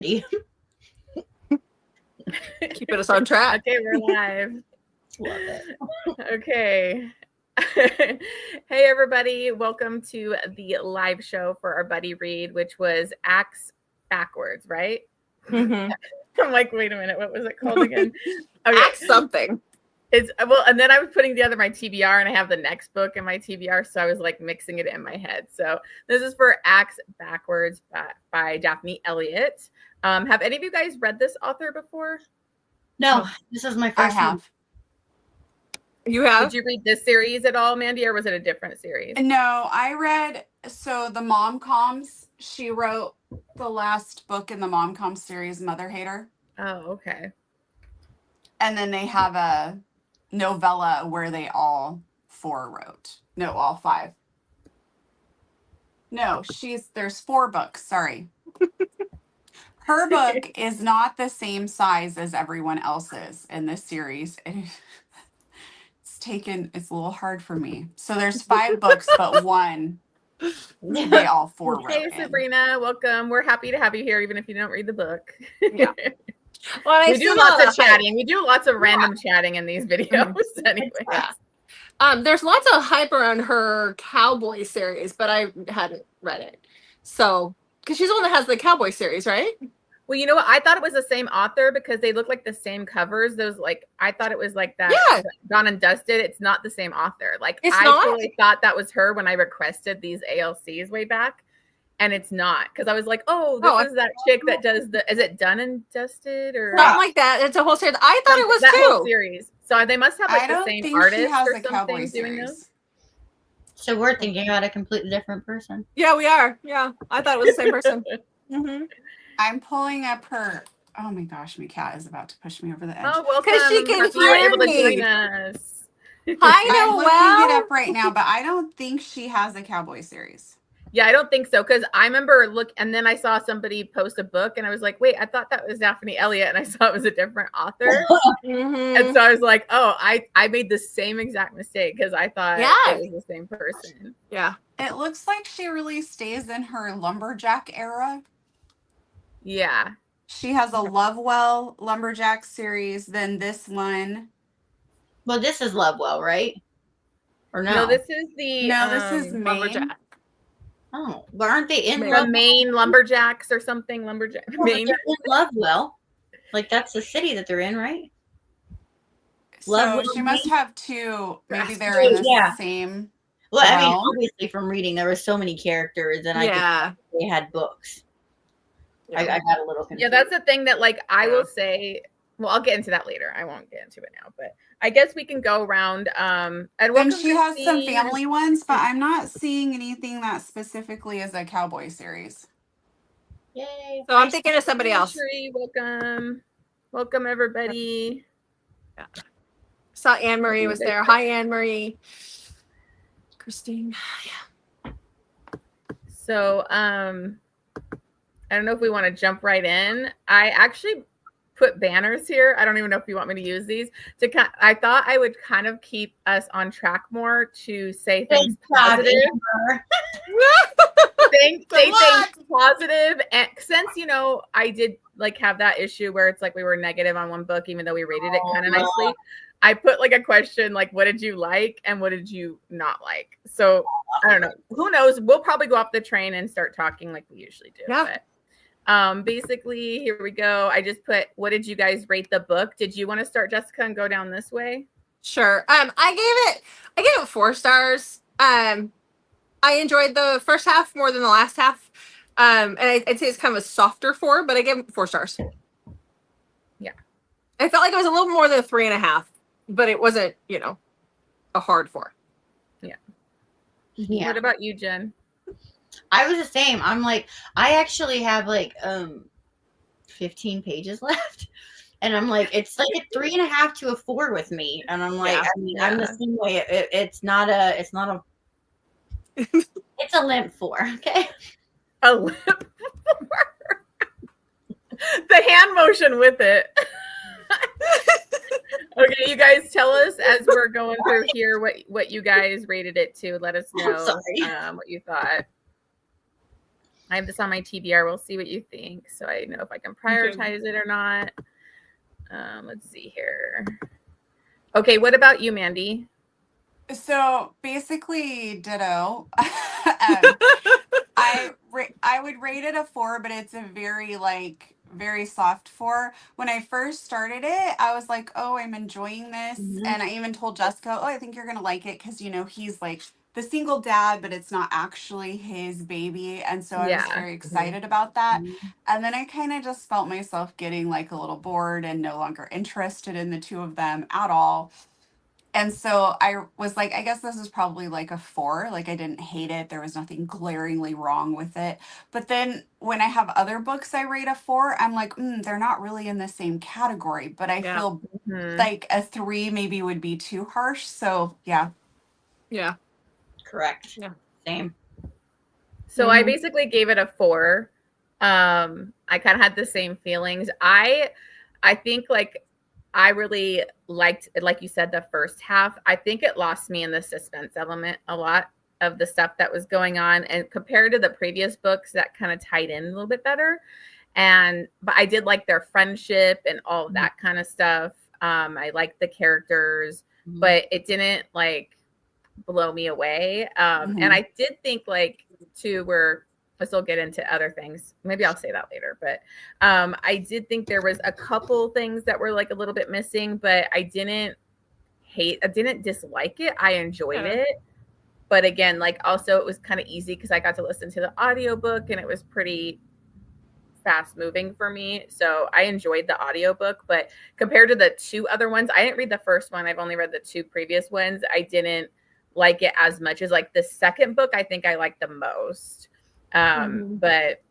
Keeping us on track. Okay, we're live. Love it. Okay. Hey, everybody. Welcome to the live show for our buddy read, which was Axe Backwards, right? Mm-hmm. I'm like, wait a minute. What was it called again? Okay. Axe something. It's well, and then I was putting together my TBR, and I have the next book in my TBR, so I was like mixing it in my head. So this is for Axe Backwards by Daphne Elliott. Have any of you guys read this author before? No, this is my first one. You have? Did you read this series at all, Mandy, or was it a different series? No, I read, so the Mom-Coms, she wrote the last book in the Mom-Com series, Mother Hater. Oh, okay. And then they have a novella where they all four wrote. No, all five. No, there's 4 books, sorry. Her book is not the same size as everyone else's in this series. It's a little hard for me. So there's 5 books, but one they all 4 wrote. Hey, Sabrina, welcome. We're happy to have you here, even if you don't read the book. Yeah. Well, we do lots of chatting. We do lots of random chatting in these videos. Anyway. Yeah. There's lots of hype around her Cowboy series, but I hadn't read it. So, because she's the one that has the Cowboy series, right? Well, you know what? I thought it was the same author because they look like the same covers. Those I thought it was like that. Yeah. Gone and Dusted. It's not the same author. I totally thought that was her when I requested these ALCs way back. And it's not, because I was like, this is that chick that does is it Done and Dusted or something like that? It's a whole series. I thought it was that too. Whole series. So they must have the same artist or something doing those. So we're thinking about a completely different person. Yeah, we are. Yeah, I thought it was the same person. Mm-hmm. I'm pulling up her. Oh my gosh, my cat is about to push me over the edge. Oh, well, because she can hear me. I'm looking it up right now, but I don't think she has a Cowboy series. Yeah, I don't think so, because I remember and then I saw somebody post a book, and I was like, wait, I thought that was Daphne Elliott, and I saw it was a different author. And so I was like, I made the same exact mistake, because I thought it was the same person. Yeah. It looks like she really stays in her lumberjack era. Yeah. She has a Lovewell lumberjack series, then this one. Well, this is Lovewell, right? Or no? No, this is the this is Maine. Lumberjack. Oh, but aren't they in the Maine Lumberjacks or something? Lumberjack. Well, Maine. they're in Lovewell. That's the city that they're in, right? So she must have 2. Maybe they're in the same. Well, I mean, obviously from reading, there were so many characters, and I think they had books. I got a little confused. Yeah, that's the thing that I will say. Well, I'll get into that later. I won't get into it now, but I guess we can go around. And she has some family ones, but I'm not seeing anything that specifically is a Cowboy series. Yay! So I'm thinking of somebody else. Welcome everybody. Yeah. Saw Anne Marie was there. Hi, Anne Marie. Christine. Yeah. So I don't know if we want to jump right in. I actually put banners here. I don't even know if you want me to use these. I thought I would kind of keep us on track more to say things positive. say things positive. And since, I did have that issue where it's we were negative on one book, even though we rated it kind of nicely. I put a question what did you like and what did you not like? So I don't know. Who knows? We'll probably go off the train and start talking like we usually do. Yeah. But basically, here we go. I just put, what did you guys rate the book? Did you want to start, Jessica, and go down this way? Sure. I gave it 4 stars. I enjoyed the first half more than the last half. And I'd say it's kind of a softer 4, but I gave it 4 stars. Yeah. I felt like it was a little more than 3.5, but it wasn't, a hard 4. Yeah. What about you, Jen? I was the same. I'm I actually have 15 pages left. And I'm it's a 3.5 to a 4 with me. And I'm I'm the same way. It's not a it's a limp 4, okay? A limp 4. The hand motion with it. Okay, you guys tell us as we're going through here what you guys rated it to. Let us know what you thought. I have this on my TBR. We'll see what you think, so I know if I can prioritize it or not. Let's see here. Okay, what about you, Mandy? So basically, ditto. I would rate it a 4, but it's a very soft 4. When I first started it, I was like, oh, I'm enjoying this, and I even told Jessica, oh, I think you're gonna like it because he's like the single dad, but it's not actually his baby, and so I was very excited about that. And then I kind of just felt myself getting like a little bored and no longer interested in the two of them at all. And so I was like, I guess this is probably like a 4. Like, I didn't hate it. There was nothing glaringly wrong with it. But then when I have other books I rate a 4, I'm like, they're not really in the same category. But I feel like a 3 maybe would be too harsh. So, yeah. Yeah. Correct. Yeah. Same. So I basically gave it a 4. I kind of had the same feelings. I think like I really liked, like you said, the first half. I think it lost me in the suspense element a lot of the stuff that was going on, and compared to the previous books that kind of tied in a little bit better. But I did like their friendship and all of that kind of stuff. I liked the characters, but it didn't like blow me away. And I did think like too, where I still get into other things. Maybe I'll say that later. But I did think there was a couple things that were like a little bit missing, but I didn't dislike it. I enjoyed it. But again, like also it was kind of easy because I got to listen to the audiobook and it was pretty fast moving for me. So I enjoyed the audiobook, but compared to the 2 other ones, I didn't read the first one. I've only read the 2 previous ones. I didn't like it as much as like the second book. I think I liked the most. But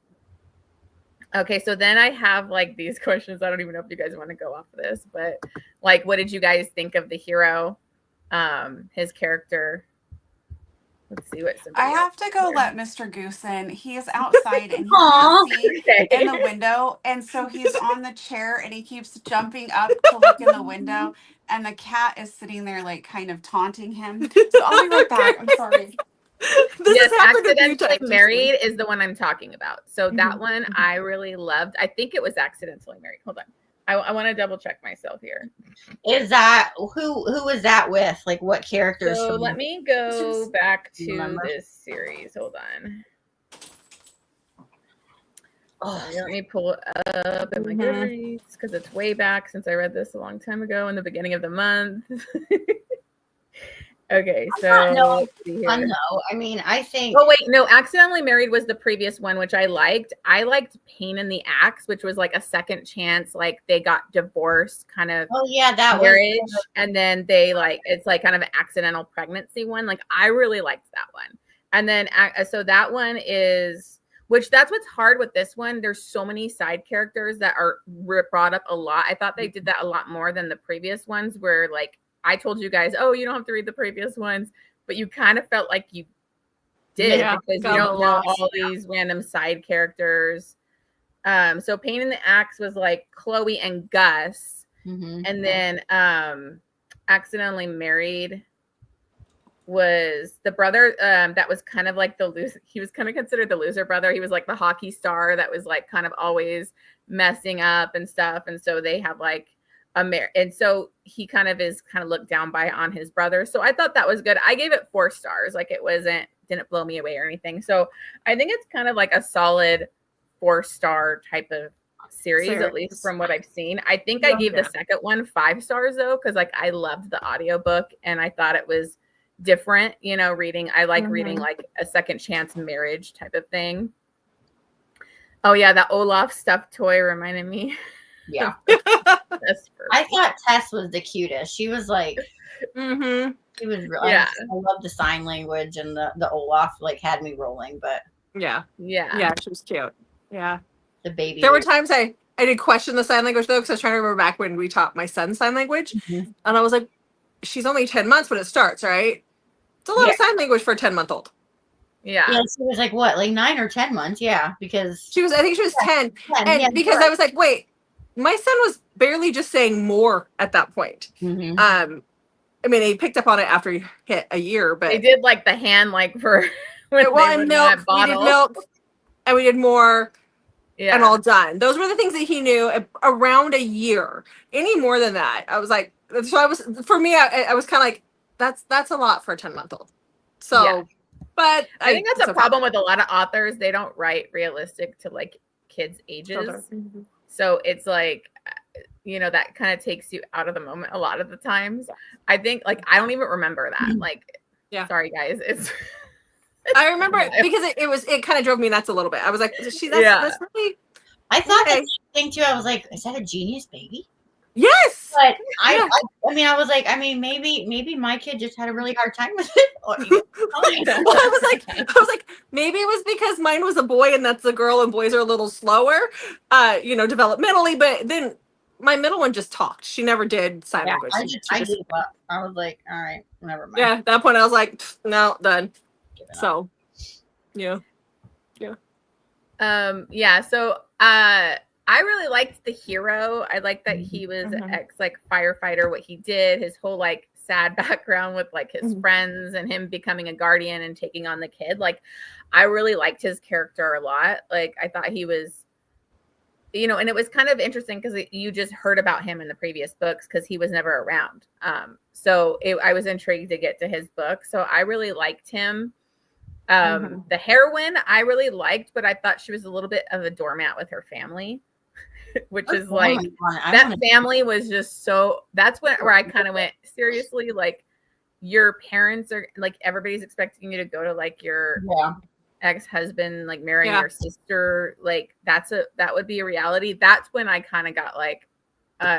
okay, so then I have like these questions. I don't even know if you guys want to go off of this, but like, what did you guys think of the hero? His character. Let's see what I have to go let Mr. Goose in. He is outside and he can't see in the window. And so he's on the chair and he keeps jumping up to look in the window. And the cat is sitting there like kind of taunting him. So I'll be right back. I'm sorry. Yes, Accidentally Married is the one I'm talking about. So that one I really loved. I think it was Accidentally Married. Hold on. I want to double check myself here. Is that who is that with? Like what characters? So let me go back to this series. Hold on. Let me pull it up in my Goodreads because it's way back since I read this a long time ago in the beginning of the month. Okay, so fun though. I mean, I think. Oh wait, no, Accidentally Married was the previous one, which I liked. I liked Pain in the Axe, which was like a second chance, like they got divorced, kind of. Oh yeah, that marriage, and then they like it's like kind of an accidental pregnancy one. Like I really liked that one, and then so that one is, which that's what's hard with this one. There's so many side characters that are brought up a lot. I thought they did that a lot more than the previous ones, where like. I told you guys, oh, you don't have to read the previous ones, but you kind of felt like you did because you don't know all these random side characters. So Pain in the Axe was like Chloe and Gus, and then Accidentally Married was the brother that was kind of like the loser. He was kind of considered the loser brother. He was like the hockey star that was like kind of always messing up and stuff, and so they have like. And so he kind of looked down by on his brother. So I thought that was good. I gave it 4 stars. Like it didn't blow me away or anything. So I think it's kind of like a solid 4-star type of series, at least from what I've seen. I think I gave the second one 5 stars though, because like I loved the audiobook and I thought it was different, reading. I like reading like a second chance marriage type of thing. Oh yeah, that Olaf stuffed toy reminded me. Yeah. I thought Tess was the cutest. She was like, she was really, I love the sign language, and the Olaf like had me rolling, but yeah, she was cute. Yeah, the baby. There were times I did question the sign language though, because I was trying to remember back when we taught my son sign language, and I was like, she's only 10 months when it starts, right? It's a lot of sign language for a 10-month-old. Yeah, she was like what, like 9 or 10 months? Yeah, because I think she was 10, and because I was like, wait. My son was barely just saying more at that point. I mean, he picked up on it after he hit a year, but they did like the hand, like for when and milk. We did milk. and we did more and all done. Those were the things that he knew around a year. Any more than that, I was like, so I was, for me, I was kind of like, that's a lot for a 10-month-old. So, but I think that's a problem with a lot of authors. They don't write realistic to like kids' ages. Mm-hmm. So it's like, that kind of takes you out of the moment a lot of the times. I think like, I don't even remember that. Like, sorry guys. I remember it because it kind of drove me nuts a little bit. I was like, that's really. I thought the same thing too. I was like, is that a genius baby? Yes. But I was like, maybe my kid just had a really hard time with it. I was like, maybe it was because mine was a boy and that's a girl, and boys are a little slower, developmentally. But then my middle one just talked. She never did sign language. I gave up. I was like, all right, never mind. Yeah, at that point I was like, no, done. So, So, I really liked the hero. I liked that he was ex firefighter. What he did, his whole like sad background with like his friends and him becoming a guardian and taking on the kid. Like, I really liked his character a lot. Like, I thought he was, and it was kind of interesting because you just heard about him in the previous books because he was never around. I was intrigued to get to his book. So I really liked him. The heroine I really liked, but I thought she was a little bit of a doormat with her family, which is like that family was just so. That's where I kind of went, seriously, like your parents are like, everybody's expecting you to go to like your ex-husband, like marrying your sister, like that would be a reality. That's when I kind of got like,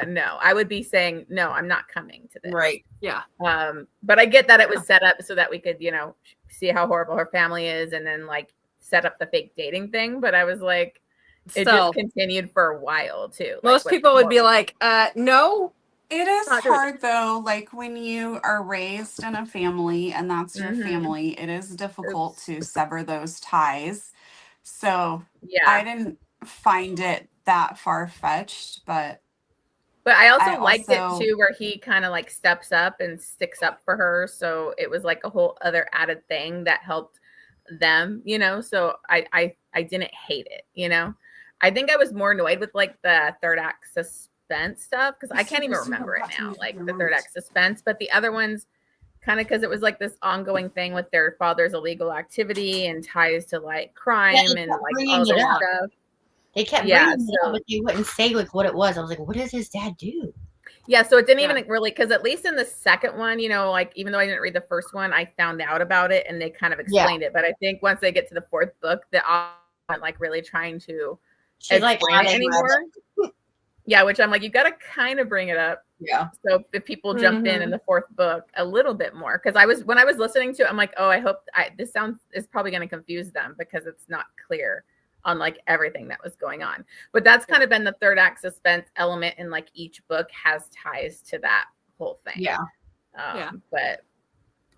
no, I would be saying, no, I'm not coming to this. Right. Yeah. But I get that it was set up so that we could, see how horrible her family is and then like set up the fake dating thing. But I was like, it just continued for a while too. Most people would be like, no. It is hard though. Like when you are raised in a family and that's your family, it is difficult to sever those ties. So I didn't find it that far-fetched, but I also liked it too, where he kind of like steps up and sticks up for her. So it was like a whole other added thing that helped them, so I didn't hate it, I think I was more annoyed with like the third act suspense stuff because I can't even remember it now, like the third act suspense. But the other ones, kind of because it was like this ongoing thing with their father's illegal activity and ties to like crime and like all this stuff. They kept bringing it up, but they wouldn't say like what it was. I was like, what does his dad do? Yeah, so it didn't even really, because at least in the second one, like even though I didn't read the first one, I found out about it and they kind of explained it. But I think once they get to the fourth book, they aren't like really trying to explain it anymore. Yeah, which I'm like, you got to kind of bring it up. Yeah. So if people jump in the fourth book a little bit more, because when I was listening to it, I'm like, oh, I hope this is probably going to confuse them because it's not clear on like everything that was going on. But that's kind of been the third act suspense element in like each book has ties to that whole thing. Yeah. But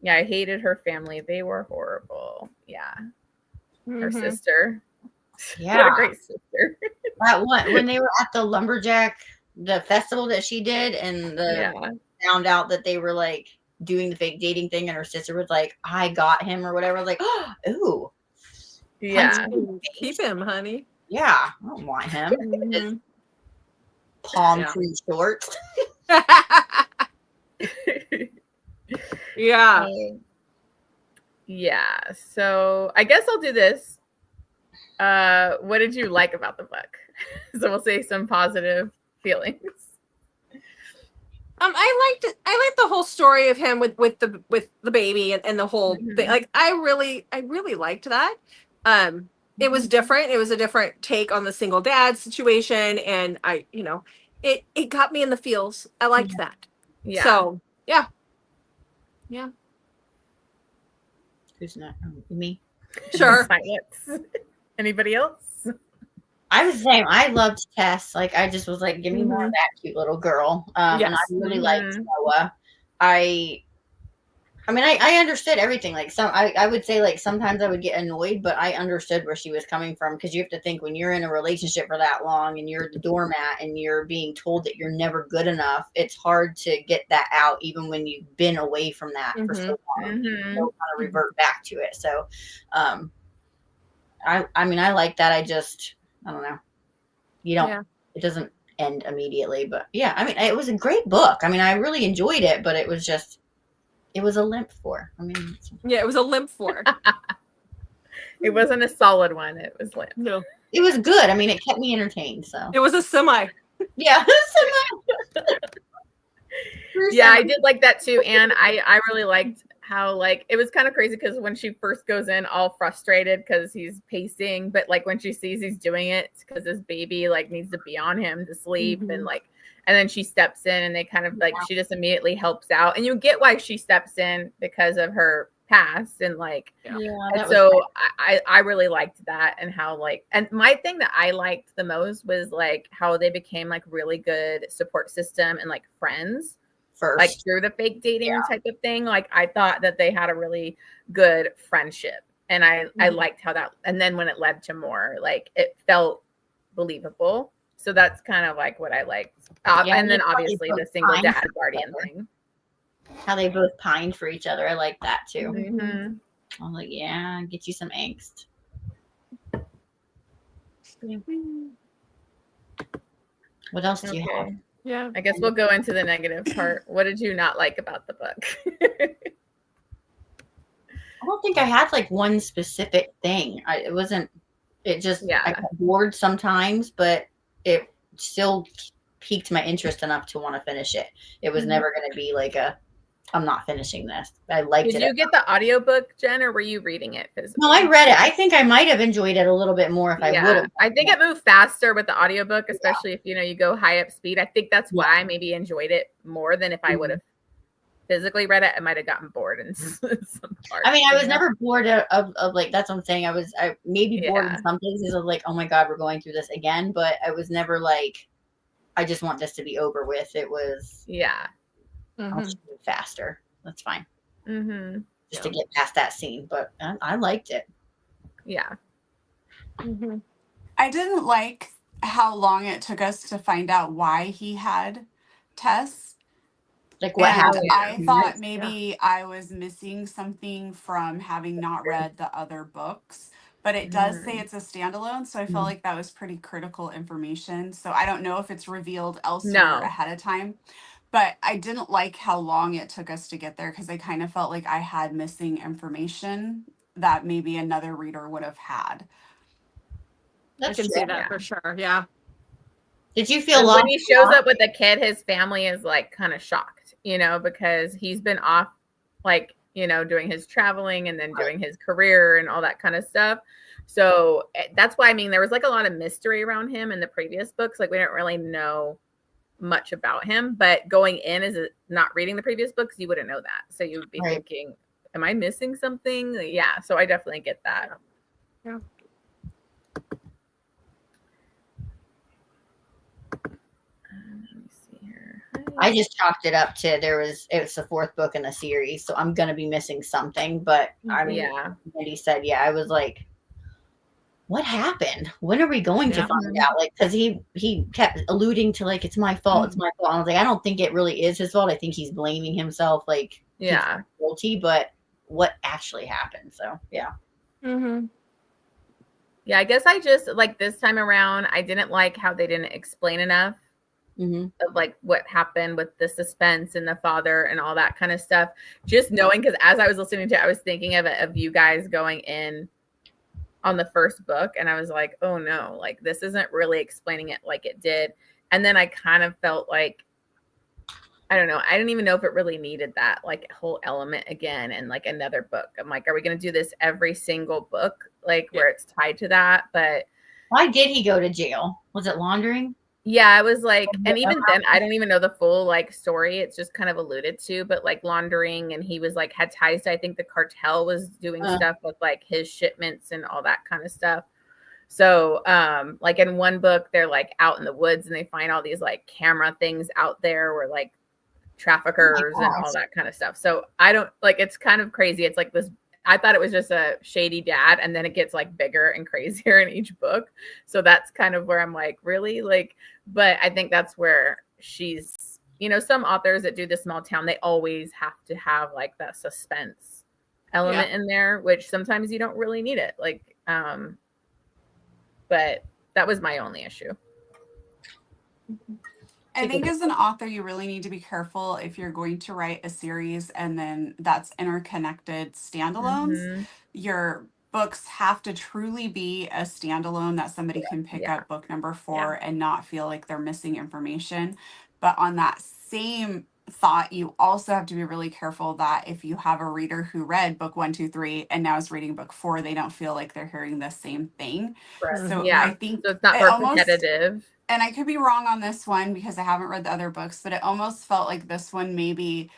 yeah, I hated her family. They were horrible. Yeah. Her sister. Yeah. What a great sister. That one, when they were at the festival that she did and found out that they were like doing the fake dating thing and her sister was like, I got him or whatever. I was like, oh, ooh. Yeah. Keep him, honey. Yeah. I don't want him. His palm tree shorts. Yeah. Yeah. So I guess I'll do this. What did you like about the book? So we'll say some positive feelings. I liked the whole story of him with the baby and the whole thing. Like I really liked that. It was different. It was a different take on the single dad situation, and it got me in the feels. I liked that. Yeah. So yeah. Who's not? Me. Sure. Anybody else? I was the same. I loved Tess. Like I just was like, give me more of that cute little girl. And I really liked Noah. I understood everything. Like I would say like sometimes I would get annoyed, but I understood where she was coming from because you have to think when you're in a relationship for that long and you're the doormat and you're being told that you're never good enough, it's hard to get that out even when you've been away from that for so long. You don't kind of revert back to it. So I mean, I like that. I don't know. You don't, it doesn't end immediately, but yeah, I mean, it was a great book. I mean, I really enjoyed it, but it was a limp 4. I mean, it was a limp 4. It wasn't a solid one. It was limp. No, it was good. I mean, it kept me entertained. So it was a semi. Yeah. Yeah, I did like that too. And I really liked how like it was kind of crazy because when she first goes in all frustrated because he's pacing, but like when she sees he's doing it because his baby like needs to be on him to sleep and like, and then she steps in and they kind of like she just immediately helps out, and you get why she steps in because of her past and like and so I really liked that, and how like, and my thing that I liked the most was like how they became like really good support system and like friends first, like through the fake dating type of thing. Like I thought that they had a really good friendship, and I liked how that, and then when it led to more, like it felt believable. So that's kind of like what I liked. And then obviously the single dad guardian thing. How they both pined for each other. I like that too. I'm like, yeah, get you some angst. What else do you have? Yeah, I guess we'll go into the negative part. What did you not like about the book? I don't think I had like one specific thing. I got bored sometimes, but it still piqued my interest enough to want to finish it. It was never going to be like I'm not finishing this. I liked it. Did you get the audiobook, Jen, or were you reading it physically? No, I read it. I think I might have enjoyed it a little bit more if I would have. I think it moved faster with the audiobook, especially if you go high up speed. I think that's why I maybe enjoyed it more than if I would have physically read it. I might have gotten bored in some parts. I mean, I was never bored of like, that's what I'm saying. I maybe bored in some places of like, oh my God, we're going through this again. But I was never like, I just want this to be over with. It was, I'll just do it faster. That's fine. Just to get past that scene. But I liked it. Yeah. I didn't like how long it took us to find out why he had Tess. Like what happened? I thought maybe I was missing something from having not read the other books, but it does say it's a standalone, so I felt like that was pretty critical information. So I don't know if it's revealed elsewhere ahead of time, but I didn't like how long it took us to get there because I kind of felt like I had missing information that maybe another reader would have had. I can see that for sure. Yeah. Did you feel when he shows up with the kid, his family is like kind of shocked, because he's been off, like, doing his traveling and then doing his career and all that kind of stuff. So that's why, I mean, there was like a lot of mystery around him in the previous books. Like we didn't really know much about him, but going in as not reading the previous books, you wouldn't know that. So you would be thinking, am I missing something? Yeah. So I definitely get that. Yeah. I just chalked it up to it was the 4th book in the series, so I'm gonna be missing something. But I mean, Andy said, I was like, what happened? When are we going to find out? Like, because he kept alluding to like, it's my fault, it's my fault. I was like, I don't think it really is his fault. I think he's blaming himself, like, he's guilty. But what actually happened? So yeah. Yeah, I guess I just like this time around, I didn't like how they didn't explain enough. Of like what happened with the suspense and the father and all that kind of stuff. Just knowing, because as I was listening to it, I was thinking of you guys going in on the first book, and I was like, oh no, like this isn't really explaining it like it did. And then I kind of felt like, I don't know, I didn't even know if it really needed that like whole element again and like another book. I'm like, are we going to do this every single book, like where it's tied to that? But why did he go to jail? Was it laundering? Yeah, I was like, and even then, I don't even know the full like story. It's just kind of alluded to, but like laundering, and he was like had ties to, I think the cartel was doing stuff with like his shipments and all that kind of stuff. So, like in one book, they're like out in the woods and they find all these like camera things out there where like traffickers and all that kind of stuff. So I don't like, it's kind of crazy. It's like this. I thought it was just a shady dad, and then it gets like bigger and crazier in each book. So that's kind of where I'm like, really? Like, but I think that's where she's, some authors that do the small town, they always have to have like that suspense element in there, which sometimes you don't really need it. Like, but that was my only issue. I think as an author, you really need to be careful if you're going to write a series and then that's interconnected standalones. Your books have to truly be a standalone that somebody can pick up book number 4 and not feel like they're missing information. But on that same thought, you also have to be really careful that if you have a reader who read book 1, 2, 3 and now is reading book 4, they don't feel like they're hearing the same thing. So I think so it's not repetitive. And I could be wrong on this one because I haven't read the other books, but it almost felt like this one maybe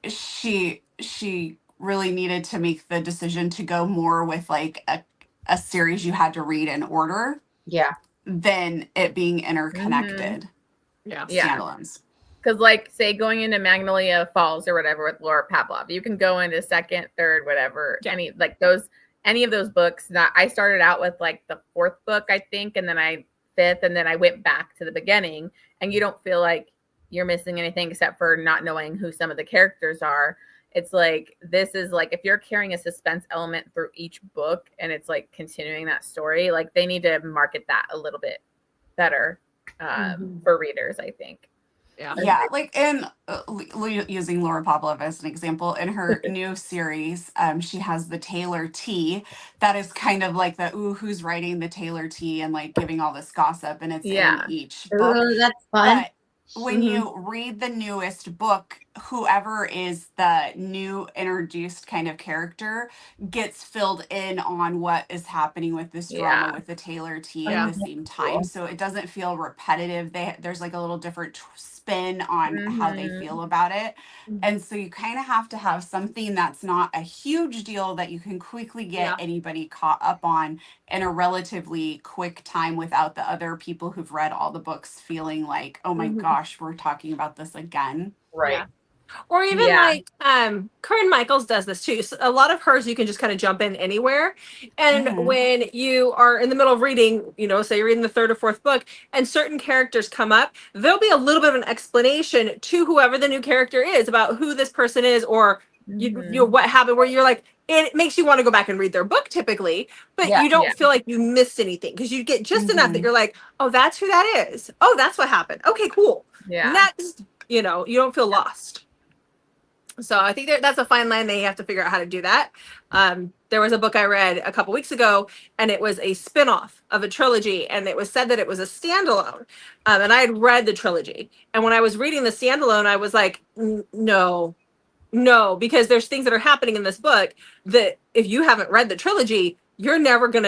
she really needed to make the decision to go more with like a series you had to read in order. Yeah. Than it being interconnected. Standalones. Because like say going into Magnolia Falls or whatever with Laura Pavlov, you can go into second, third, whatever. Any of those books. I started out with like the 4th book, I think, and then 5th, and then I went back to the beginning, and you don't feel like you're missing anything except for not knowing who some of the characters are. It's like, this is like, if you're carrying a suspense element through each book and it's like continuing that story, like they need to market that a little bit better for readers, I think. Yeah, like in using Laura Pavlov as an example, in her new series, she has the Taylor T. That is kind of like the who's writing the Taylor T and like giving all this gossip, and it's in each book. Ooh, that's fun. But when you read the newest book, whoever is the new introduced kind of character gets filled in on what is happening with this drama with the Taylor T at the same time. So it doesn't feel repetitive. There's like a little different spin on how they feel about it. And so you kind of have to have something that's not a huge deal that you can quickly get anybody caught up on in a relatively quick time without the other people who've read all the books feeling like, oh my gosh, we're talking about this again. Right. Or even like Corinne Michaels does this too. So a lot of hers you can just kind of jump in anywhere. And when you are in the middle of reading, say you're reading the 3rd or 4th book and certain characters come up, there'll be a little bit of an explanation to whoever the new character is about who this person is, or you what happened, where you're like, it makes you want to go back and read their book typically, but you don't feel like you missed anything because you get just enough that you're like, oh, that's who that is. Oh, that's what happened. Okay, cool. Next, you don't feel lost. So I think that's a fine line. They have to figure out how to do that. There was a book I read a couple weeks ago, and it was a spinoff of a trilogy, and it was said that it was a standalone. And I had read the trilogy. And when I was reading the standalone, I was like, no, because there's things that are happening in this book that if you haven't read the trilogy, you're going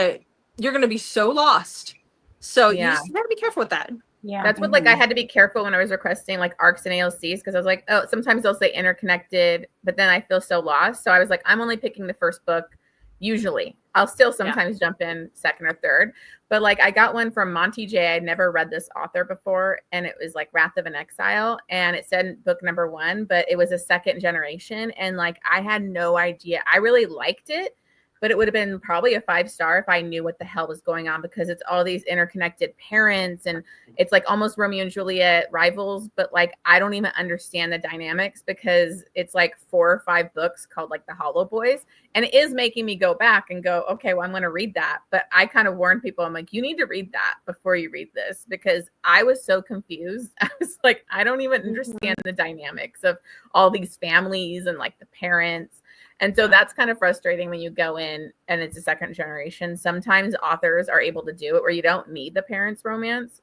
to be so lost. So you just have to be careful with that. Yeah, that's what like I had to be careful when I was requesting like ARCs and ALCs, because I was like, oh, sometimes they'll say interconnected, but then I feel so lost. So I was like, I'm only picking the 1st book. Usually, I'll still sometimes jump in 2nd or 3rd, but like I got one from Monty J. I'd never read this author before, and it was like Wrath of an Exile, and it said book number 1, but it was a 2nd generation, and like I had no idea. I really liked it, but it would have been probably a 5-star if I knew what the hell was going on, because it's all these interconnected parents and it's like almost Romeo and Juliet rivals, but like I don't even understand the dynamics because it's like 4 or 5 books called like the Hollow Boys, and it is making me go back and go, okay, well, I'm going to read that. But I kind of warned people, I'm like, you need to read that before you read this, because I was so confused. I was like, I don't even understand the dynamics of all these families and like the parents. And so that's kind of frustrating when you go in and it's a 2nd generation. Sometimes authors are able to do it where you don't need the parents' romance,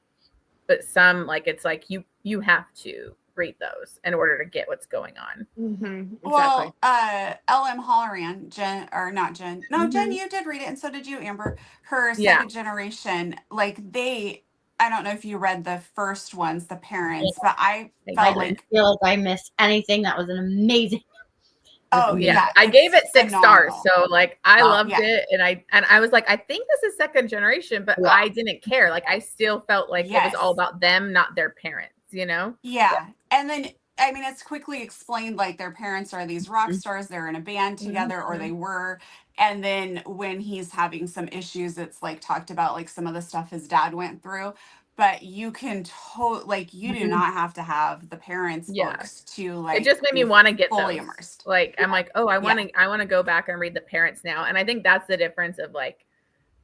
but some, like, it's like you have to read those in order to get what's going on. Exactly. Well, L.M. Halloran, Jen, you did read it, and so did you, Amber. Her 2nd generation, like I don't know if you read the first ones, the parents, but I felt like feel like I missed anything. That was an amazing. Oh yeah, I gave it 6 stars, so like I loved yeah. it, and I was like, I think this is 2nd generation, but I didn't care. Like I still felt like it was all about them, not their parents, you know? Yeah, and then I mean, it's quickly explained like their parents are these rock stars, they're in a band together, or they were. And then when he's having some issues, it's like talked about like some of the stuff his dad went through. But you can you do not have to have the parents' books to like. It just made me want to get fully those. immersed. Like I'm like, oh, I want to go back and read the parents now, and I think that's the difference of like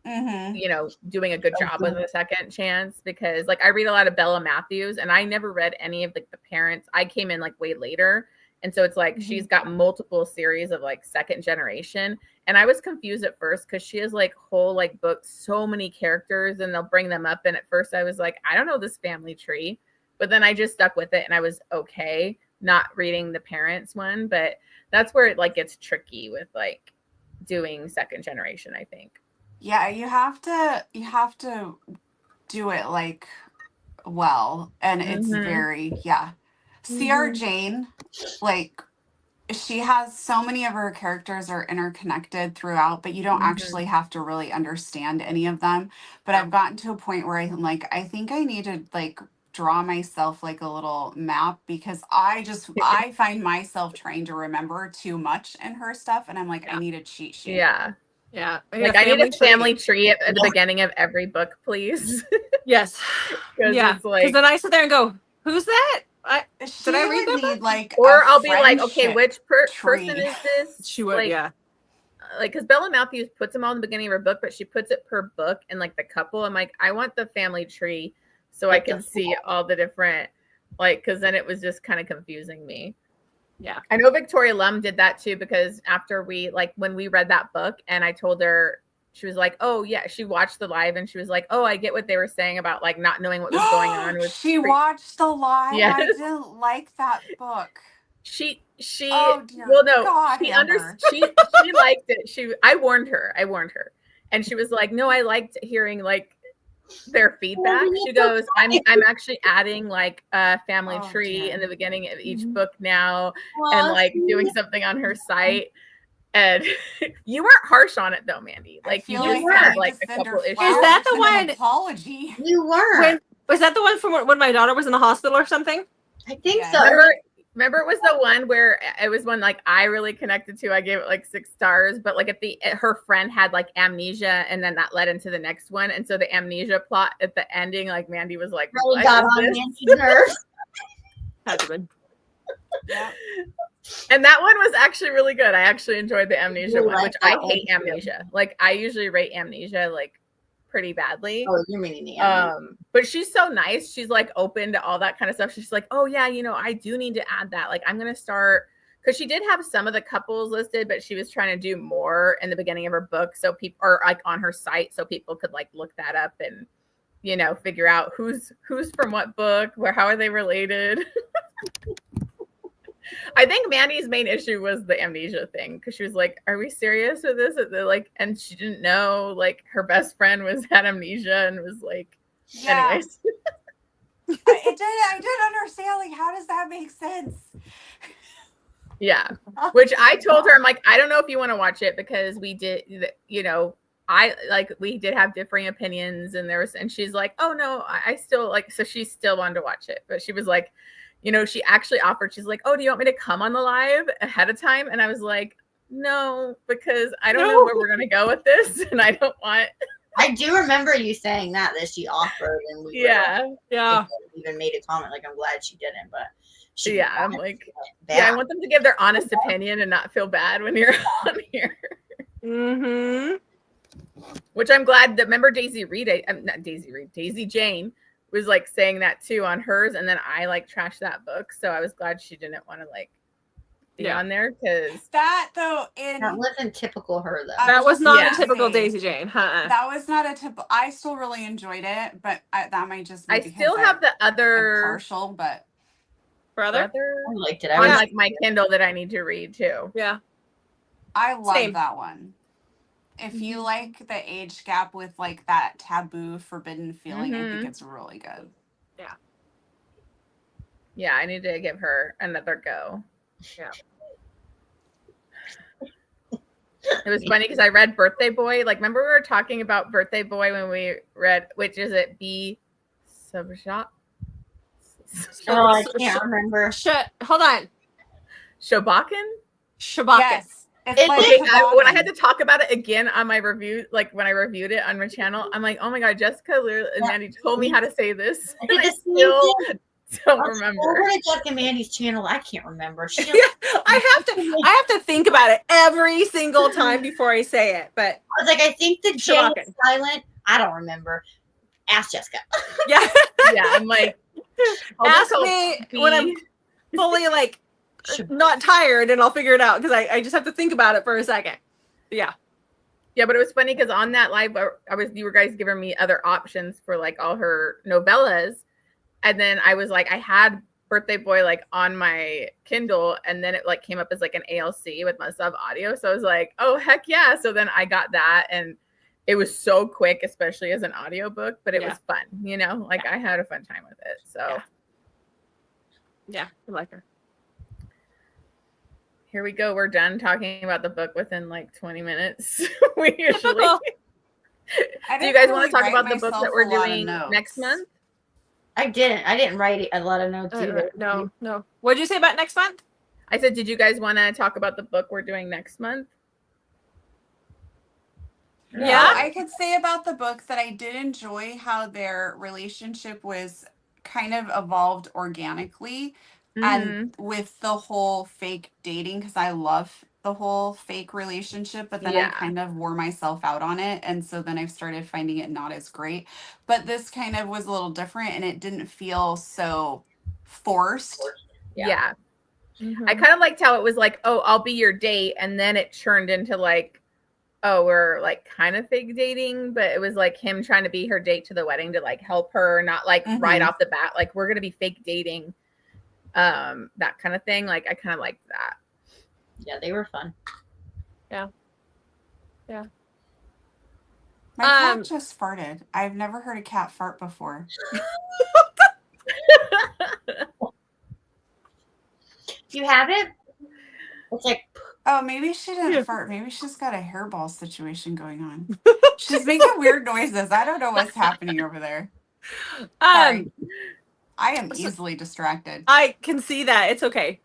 you know, doing a good job with a second chance, because like I read a lot of Bella Matthews and I never read any of like the parents. I came in like way later. And so it's like she's got multiple series of like second generation. And I was confused at first because she has like whole like books, so many characters, and they'll bring them up. And at first I was like, I don't know this family tree. But then I just stuck with it and I was okay not reading the parents one. But that's where it like gets tricky with like doing second generation, I think. Yeah, you have to do it like well, and it's very C.R. Jane, like she has so many of her characters are interconnected throughout, but you don't actually have to really understand any of them. But I've gotten to a point where I'm like, I think I need to like draw myself like a little map, because I find myself trying to remember too much in her stuff, and I'm like, I need a cheat sheet. Yeah. Like I need a family tree at the beginning of every book, please. Yes. Yeah. Because then I sit there and go, who's that? Did I read that book? Like, or I'll be like, okay, which person is this? She would, like, like, because Bella Matthews puts them all in the beginning of her book, but she puts it per book and like the couple. I'm like, I want the family tree so I can see all the different, like, because then it was just kind of confusing me. Yeah. I know Victoria Lum did that too, because after we, like, when we read that book and I told her, she was like, oh yeah, she watched the live and she was like, oh, I get what they were saying about like not knowing what was going on with watched the live. Yes. I didn't like that book. She oh, dear well no God, she she liked it. I warned her and she was like, no, I liked hearing like their feedback. She goes, I'm actually adding like a family tree in the beginning of each book now, and like doing something on her site. And you weren't harsh on it though, Mandy. Like you just had like a couple issues. Is that the one? Apology. You weren't. Was that the one from when my daughter was in the hospital or something? I think so. Remember it was the one where it was one like I really connected to. I gave it like 6 stars, but like her friend had like amnesia, and then that led into the next one. And so the amnesia plot at the ending, like Mandy was like, really got on Mandy's nerves. Had to be. Yeah. And that one was actually really good. I actually enjoyed the amnesia one, which I hate amnesia. Like I usually rate amnesia like pretty badly. Oh, you're meaning the amnesia. But she's so nice. She's like open to all that kind of stuff. She's like, oh yeah, you know, I do need to add that. Like I'm gonna start, because she did have some of the couples listed, but she was trying to do more in the beginning of her book, so people are like on her site, so people could like look that up and, you know, figure out who's from what book, how are they related. I think Mandy's main issue was the amnesia thing, because she was like, are we serious with this? Like, and she didn't know like her best friend had amnesia and was like, anyways. I did understand, like, how does that make sense? Yeah. Which I told her, I'm like, I don't know if you want to watch it, because we did, you know, we did have differing opinions, and she's like, oh no, I still like, so she still wanted to watch it, but she was like, you know, she actually offered, she's like, oh, do you want me to come on the live ahead of time? And I was like, no, because I don't know where we're going to go with this. And I don't want. I do remember you saying that she offered, and we even made a comment like, I'm glad she didn't, but I'm like, I want them to give their honest opinion and not feel bad when you're on here. Which I'm glad that, remember Daisy Jane was like saying that too on hers, and then I like trashed that book, so I was glad she didn't want to like be on there, because that wasn't typical her though. That was not a typical Daisy Jane. That was not a typical. I still really enjoyed it, but that might just be I still have the other partial, but brother I liked it. on like my Kindle that I need to read too. Yeah, I love that one. If you like the age gap with like that taboo, forbidden feeling, I think it's really good. Yeah, I need to give her another go. Yeah. It was funny because I read Birthday Boy. Like, remember we were talking about Birthday Boy when we read, which is it? B. Subshot? Oh, I can't remember. Hold on. Shobakan? Yes. When I had to talk about it again on my review, like when I reviewed it on my channel, I'm like, oh my God, Jessica and Mandy told me how to say this. And I don't remember. Over to Jack and Mandy's channel, I can't remember. I have to think about it every single time before I say it. But I was like, I think the J Shocking. is silent. I don't remember. Ask Jessica. yeah, Yeah, I'm like, ask me when I'm fully like not tired, and I'll figure it out because I just have to think about it for a second. Yeah. Yeah, but it was funny because on that live, you were guys giving me other options for like all her novellas, and then I was like, I had Birthday Boy like on my Kindle, and then it like came up as like an ALC with my sub audio, so I was like, oh heck yeah! So then I got that, and it was so quick, especially as an audiobook, but it was fun, you know, like I had a fun time with it. So yeah, I like her. Here we go. We're done talking about the book within like 20 minutes. We usually. Do you guys want to talk about the book that we're doing next month? I didn't write a lot of notes either. No. What did you say about next month? I said, did you guys want to talk about the book we're doing next month? Yeah. I could say about the book that I did enjoy how their relationship was kind of evolved organically. And with the whole fake dating, because I love the whole fake relationship, but then I kind of wore myself out on it. And so then I've started finding it not as great. But this kind of was a little different and it didn't feel so forced. Yeah. I kind of liked how it was like, oh, I'll be your date. And then it turned into like, oh, we're like kind of fake dating, but it was like him trying to be her date to the wedding to like help her, not like right off the bat, like we're going to be fake dating. That kind of thing. Like I kind of liked that. Yeah, they were fun. Yeah. My cat just farted. I've never heard a cat fart before. You have it? It's like, oh, maybe she didn't fart. Maybe she's got a hairball situation going on. She's making weird noises. I don't know what's happening over there. Sorry. I am easily distracted. I can see that. It's okay.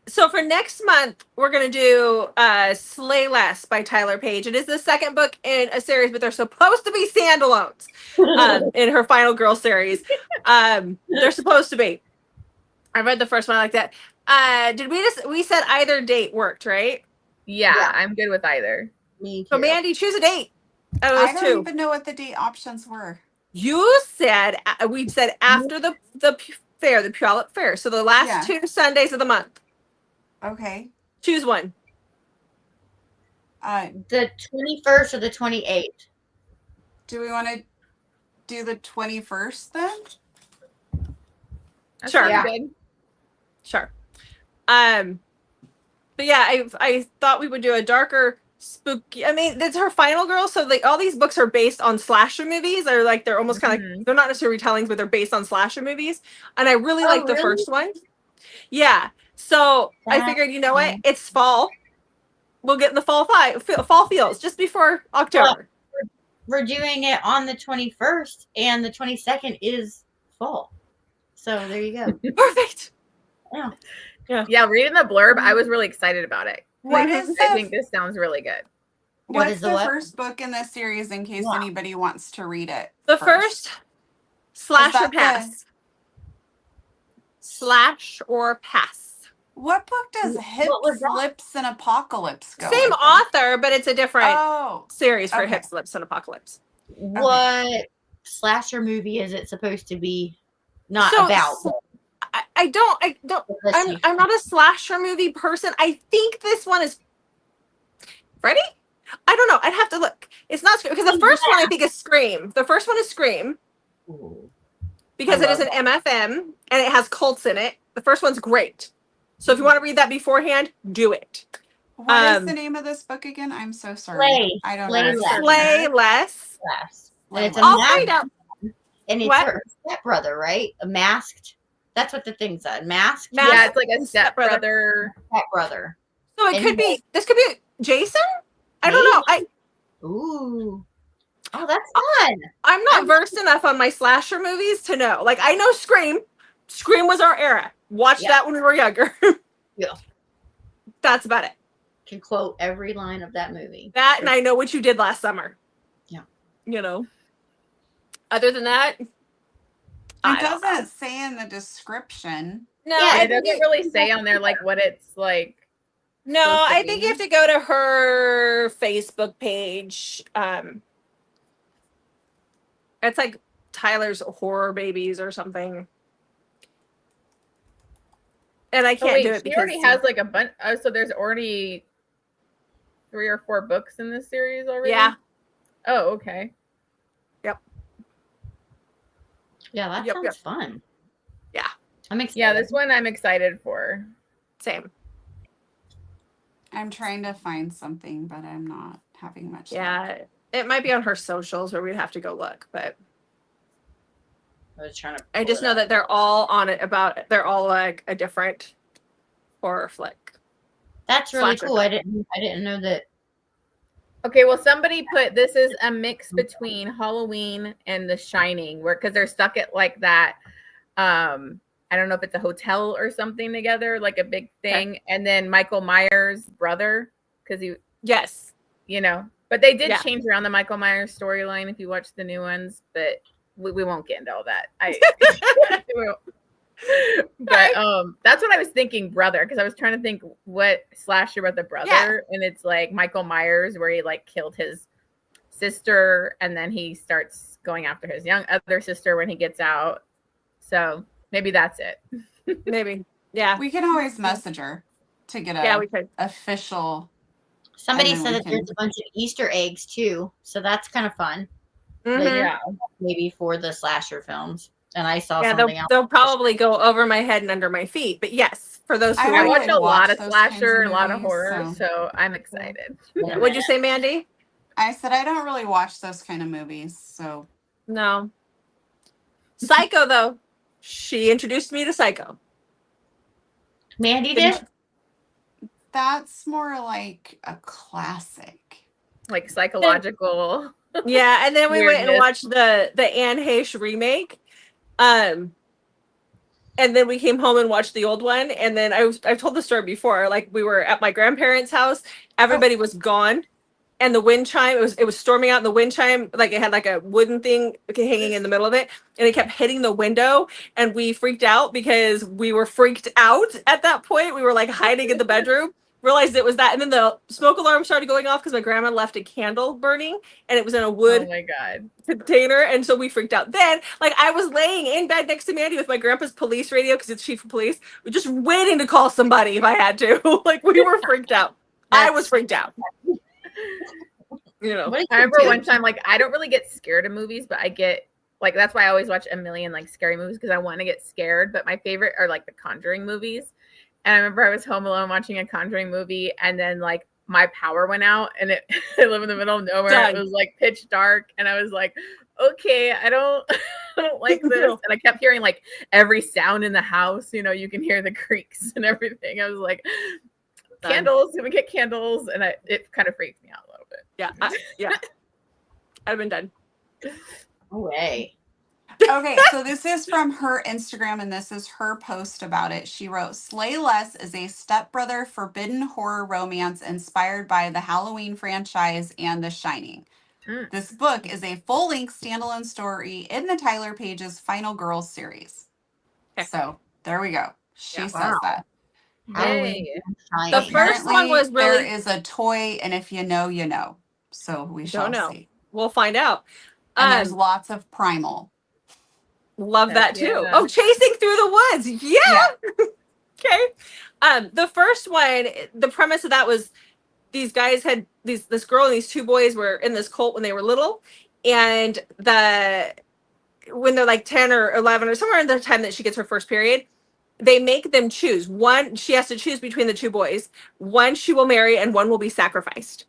So for next month, we're going to do Slay Less by Tyler Page. It is the second book in a series, but they're supposed to be standalones in her Final Girl series. They're supposed to be. I read the first one. I like that. We said either date worked, right? Yeah, I'm good with either. Me too. So Mandy, choose a date. I don't even know what the date options were. You said, we said after the fair, the Puyallup Fair. So the last 2 Sundays of the month. Okay. Choose one. The 21st or the 28th? Do we want to do the 21st then? Sure. Yeah. Good. Sure. But yeah, I thought we would do a darker, spooky. I mean, it's her Final Girl, so like all these books are based on slasher movies, or like they're almost kind of like they're not necessarily retellings, but they're based on slasher movies. And I really like the first one. Yeah. So I figured, you know what? It's fall. We'll get in the fall feels just before October. Well, we're doing it on the 21st, and the 22nd is fall. So there you go. Perfect. Yeah. Reading the blurb, I was really excited about it. I think this sounds really good. What's the first book in this series in case anybody wants to read it? The first Slash or Pass. Slash or Pass. What book does Hips, Lips, and Apocalypse go? Same author, but it's a different series for okay. Hips, Lips, and Apocalypse. What slasher movie is it supposed to be not about? I'm not a slasher movie person. I think this one is Freddy? I don't know. I'd have to look. It's not because the first one I think is Scream. The first one is Scream. Because it is an MFM and it has cults in it. The first one's great. So if you want to read that beforehand, do it. What is the name of this book again? I'm so sorry. I don't know. Slay Less. And it's I'll find out. And it's her stepbrother, right? A masked. That's what the thing said. Masked. Yeah, it's like a stepbrother. Stepbrother. So it could be. This could be Jason. I don't know. Ooh. Oh, that's fun. I'm not versed enough on my slasher movies to know. Like I know Scream. Scream was our era. Watched that when we were younger. Yeah. That's about it. Can quote every line of that movie. That and I Know What You Did Last Summer. Yeah. You know. Other than that, It doesn't say in the description. No, Yeah, it doesn't really say on there like what it's like. No, I think you have to go to her Facebook page. It's like Tyler's Horror Babies or something. And I can't do it because she already has like a bunch. Oh, so there's already 3 or 4 books in this series already? Yeah. Oh, okay. Yep. Yeah, that sounds fun. Yeah. I'm excited. Yeah, this one I'm excited for. Same. I'm trying to find something, but I'm not having much luck. Yeah, it might be on her socials where we'd have to go look, but I just know that they're all on it they're all like a different horror flick. That's really cool. I didn't know that. Okay, well, somebody put this is a mix between Halloween and The Shining, because they're stuck at like that. I don't know if it's a hotel or something together, like a big thing. Okay. And then Michael Myers' brother, because yes, but they did change around the Michael Myers storyline if you watch the new ones, but we won't get into all that. But that's what I was thinking, brother, because I was trying to think what slasher about the brother, and it's like Michael Myers where he like killed his sister and then he starts going after his young other sister when he gets out. So maybe that's it. Maybe. Yeah. We can always message her to get we could. Official. Somebody said that there's a bunch of Easter eggs too. So that's kind of fun. Mm-hmm. Like, maybe for the slasher films. And I saw something else. They'll probably go over my head and under my feet. But yes, for those who I watch a lot of slasher, a lot of horror, so I'm excited. Yeah. What'd you say, Mandy? I said I don't really watch those kind of movies, so no. Psycho though. She introduced me to Psycho. Mandy did? That's more like a classic. Like psychological. Yeah, and then we went and watched the Anne Heche remake. And then we came home and watched the old one. And then I've told the story before. Like we were at my grandparents' house, everybody was gone, and the wind chime, it was storming out, and the wind chime, like it had like a wooden thing hanging in the middle of it, and it kept hitting the window, and we freaked out because we were freaked out at that point. We were like hiding in the bedroom, realized it was that, and then the smoke alarm started going off because my grandma left a candle burning, and it was in a wood container, and so we freaked out. Then, like, I was laying in bed next to Mandy with my grandpa's police radio because it's chief of police, just waiting to call somebody if I had to. Like, we were freaked out. I was freaked out. I remember one time, like, I don't really get scared of movies, but I get, like, that's why I always watch a million, like, scary movies, because I want to get scared. But my favorite are, like, the Conjuring movies. And I remember I was home alone watching a Conjuring movie, and then, like, my power went out, and I live in the middle of nowhere. Done. It was, like, pitch dark, and I was like, okay, I don't like this. And I kept hearing, like, every sound in the house. You can hear the creaks and everything. I was like, candles, can we get candles? And it kind of freaked me out a little bit. Yeah. I've been done. No way. Okay, so this is from her Instagram, and this is her post about it. She wrote, Slay Les is a stepbrother forbidden horror romance inspired by the Halloween franchise and The Shining. This book is a full-length standalone story in the Tyler Page's Final Girls series. Okay. So there we go. She says that. The first one was really... There is a toy, and if you know, you know. So we shall see. We'll find out. And there's lots of primal. Love that too. Yeah. Oh, chasing through the woods. Yeah. Okay. The first one, the premise of that was these guys had this girl and these two boys were in this cult when they were little, and when they're like 10 or 11 or somewhere in the time that she gets her first period, they make them choose. One, she has to choose between the two boys. One she will marry, and one will be sacrificed.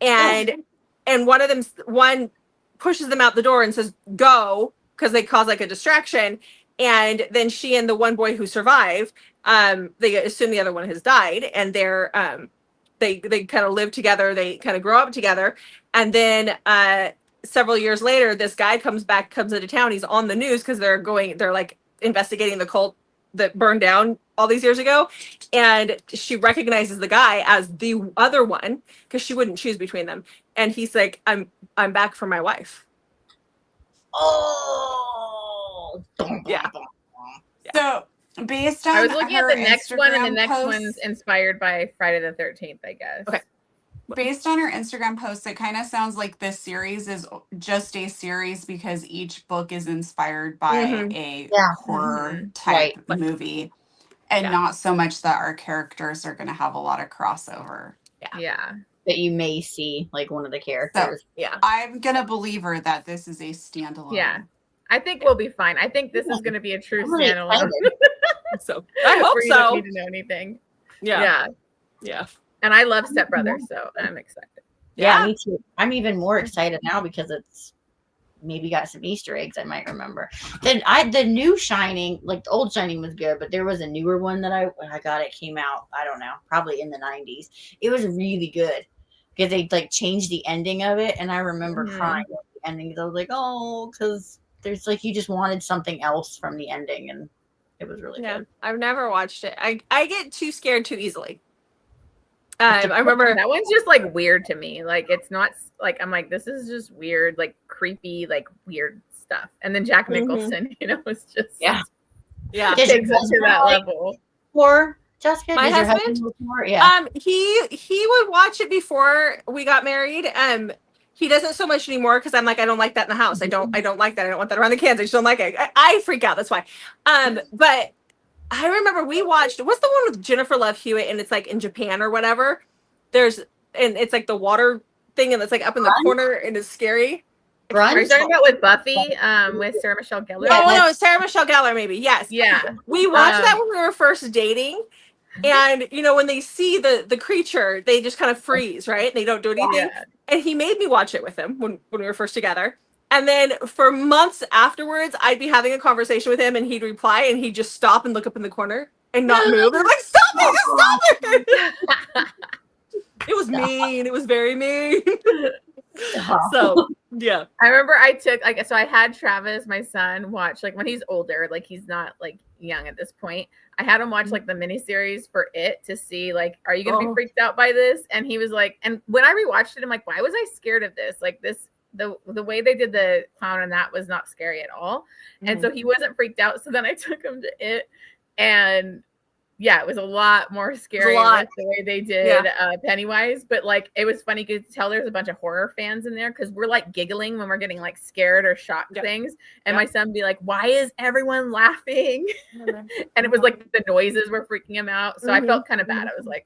And one pushes them out the door and says, go, because they cause like a distraction. And then she and the one boy who survive, they assume the other one has died, and they kind of live together. They kind of grow up together. And then several years later, this guy comes into town. He's on the news because they're like investigating the cult that burned down all these years ago. And she recognizes the guy as the other one because she wouldn't choose between them. And he's like, I'm back for my wife. Oh, Yeah. So based on I was looking at her the next one, and the Instagram next posts- one's inspired by Friday the 13th, I guess. Okay. Based on her Instagram posts, it kind of sounds like this series is just a series because each book is inspired by a horror type movie, and not so much that our characters are going to have a lot of crossover. Yeah. That you may see like one of the characters. So, I'm going to believe her that this is a standalone. Yeah. I think we'll be fine. I think this is going to be a true I'm really standalone. So I hope where you so. don't need to know anything. Yeah. And I love Step Brothers, so I'm excited. Yeah, me too. I'm even more excited now because it's maybe got some Easter eggs I might remember. Then the new Shining, like the old Shining was good, but there was a newer one that when I got it came out, I don't know, probably in the 90s. It was really good because they like changed the ending of it, and I remember crying at the ending. I was like, oh, because there's like you just wanted something else from the ending, and it was really good. I've never watched it. I get too scared too easily. I remember that one's just like weird to me. Like it's not like I'm like this is just weird, like creepy, like weird stuff. And then Jack Nicholson, you know, it's just yeah. Takes it to that level. Or Jessica, my husband, he would watch it before we got married. He doesn't so much anymore because I'm like I don't like that in the house. I don't like that. I don't want that around the kids. I just don't like it. I freak out. That's why. But I remember we watched, what's the one with Jennifer Love Hewitt and it's like in Japan or whatever? And it's like the water thing and it's like up in the corner and it's scary. Are you talking about with Buffy, with Sarah Michelle Gellar? Oh, no, Sarah Michelle Gellar maybe, yes. Yeah. We watched that when we were first dating. And, you know, when they see the creature, they just kind of freeze, right? They don't do anything. Yeah. And he made me watch it with him when we were first together. And then for months afterwards, I'd be having a conversation with him and he'd reply and he'd just stop and look up in the corner and not move. And I'm like, stop it, stop it. It was mean. It was very mean. So, yeah. I remember I had Travis, my son, watch, like when he's older, like he's not like young at this point. I had him watch like the miniseries for it to see like, are you going to be freaked out by this? And he was like, and when I rewatched it, I'm like, why was I scared of this? Like this, the way they did the clown and that was not scary at all. And so he wasn't freaked out. So then I took him to it and yeah, it was a lot more scary like the way they did Pennywise. But like it was funny because you could tell there's a bunch of horror fans in there because we're like giggling when we're getting like scared or shocked things. And my son would be like, why is everyone laughing? And it was like the noises were freaking him out. So I felt kind of bad. I was like,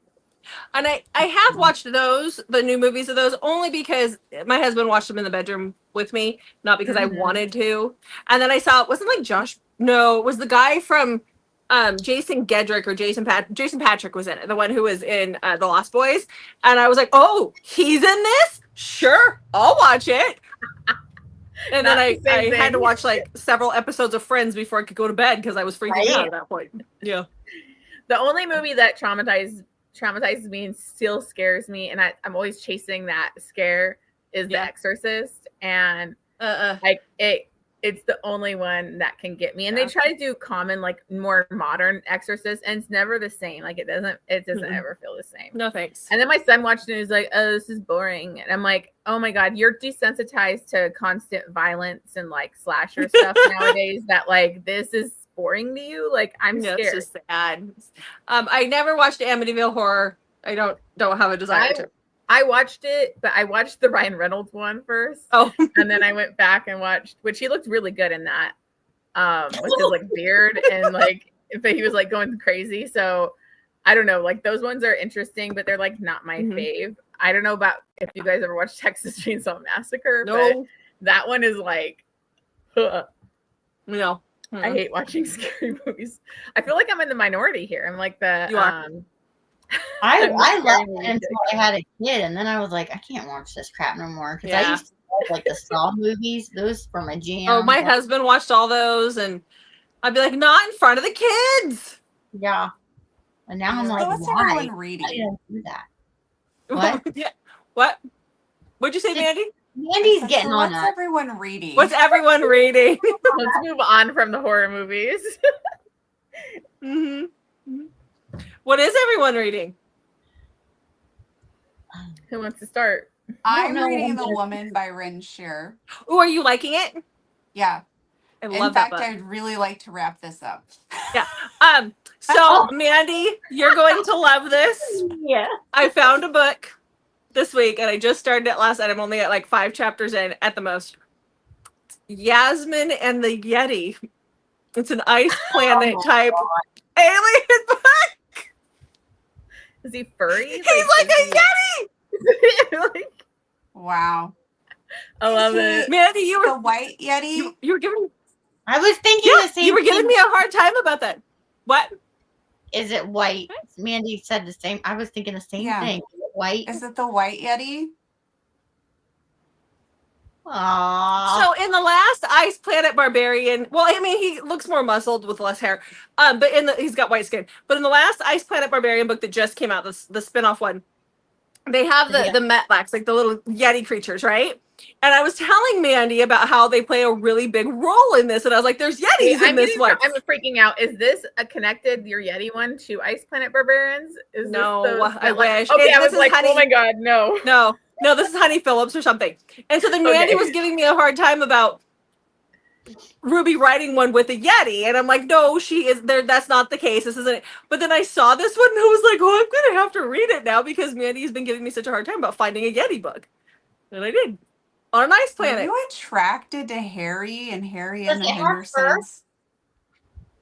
and I have watched the new movies of those only because my husband watched them in the bedroom with me, not because I wanted to. And then I saw it wasn't like it was the guy from Jason Gedrick or Jason Patrick was in it, the one who was in The Lost Boys. And I was like, oh, he's in this? Sure, I'll watch it. And then I had to watch like several episodes of Friends before I could go to bed because I was freaking out at that point. Yeah. The only movie that traumatizes me and still scares me, and I'm always chasing that scare, is The Exorcist. And like it's the only one that can get me. And they try to do common, like more modern exorcists, and it's never the same. Like it doesn't ever feel the same. No thanks. And then my son watched it and he's like, oh, this is boring. And I'm like, oh my God, you're desensitized to constant violence and like slasher stuff nowadays that like this is boring to you. Like I'm scared. It's just sad. I never watched Amityville Horror. I don't have a desire to. I watched it, but I watched the Ryan Reynolds one first. Oh. And then I went back and watched, which he looked really good in that. With his like beard and like, but he was like going crazy. So I don't know, like those ones are interesting, but they're like not my fave. I don't know about if you guys ever watched Texas Chainsaw Massacre, but that one is like, no. I hate watching scary movies. I feel like I'm in the minority here. I'm like I loved it until I had a kid, and then I was like, I can't watch this crap no more. Because I used to love like the Saw movies; those were my jam. Oh, my husband watched all those, and I'd be like, not in front of the kids. Yeah, and now I'm like, why? Everyone reading? I didn't do that. What? What? What'd you say, Mandy? Mandy's getting on What's everyone reading? What's everyone reading? Let's move on from the horror movies. What is everyone reading? Who wants to start? I'm reading The Woman by Rin Shear. Oh, are you liking it? Yeah. I love In that fact, book. I'd really like to wrap this up. Yeah. So Mandy, you're going to love this. Yeah. I found a book this week and I just started it last night. I'm only at like 5 chapters in at the most. Yasmin and the Yeti. It's an Ice Planet type alien book. Is he furry? He's like a Yeti. Like, Wow. I love it. Mandy, you The were white Yeti. you were giving I was thinking the same you were giving thing. me a hard time about that. What? Is it white? Mandy said the same. I was thinking the same Yeah. thing. Is it white? Is it the white Yeti? Aww. So in the last Ice Planet Barbarian, well, I mean, he looks more muscled with less hair, but he's got white skin. But in the last Ice Planet Barbarian book that just came out, the spinoff one, they have the Metlax, like the little Yeti creatures, right? And I was telling Mandy about how they play a really big role in this, and I was like, "There's Yetis in this one." I'm freaking out. Is this a connected your Yeti one to Ice Planet Barbarians? Is No, this I wish. Okay, I This was is like, Honey- oh my god, no. No, this is Honey Phillips or something. And so then Mandy was giving me a hard time about Ruby writing one with a Yeti, and I'm like, no, she is there. That's not the case. This isn't it. But then I saw this one, and I was like, oh, I'm gonna have to read it now because Mandy's been giving me such a hard time about finding a Yeti book, and I did on an Ice Are Planet. you attracted to Harry and Harry and Does the it have fur? Hendersons?